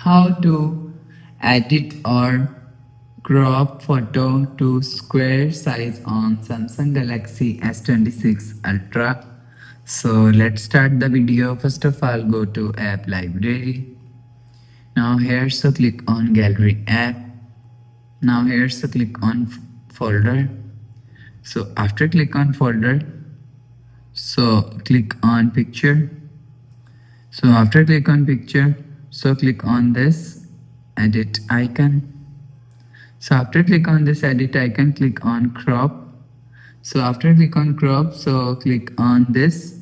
How to edit or crop photo to square size on Samsung Galaxy S26 Ultra. So let's start the video. First of all, go to app library. Now here, so click on gallery app. Now here, so click on folder. So after click on folder, so click on picture. So after click on picture, so click on this edit icon. So after click on this edit icon, click on crop. So after click on crop, so click on this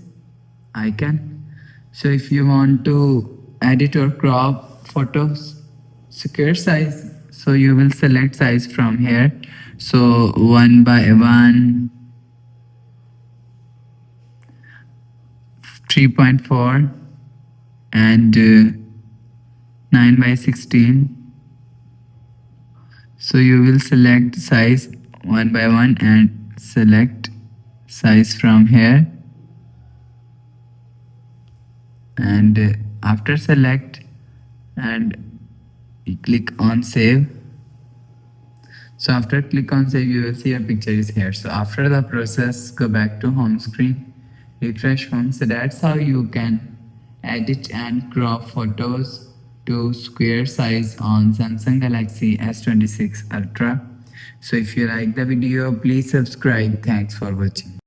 icon. So if you want to edit or crop photos square size, so you will select size from here. So 1 by 1, 3.4 and 9 by 16. So you will select size 1 by 1 and select size from here, and after select and click on save. So after click on save, you will see your picture is here. So after the process, go back to home screen, refresh phone. So that's how you can edit and crop photos to square size on Samsung Galaxy S26 Ultra. So if you like the video, please subscribe. Thanks for watching.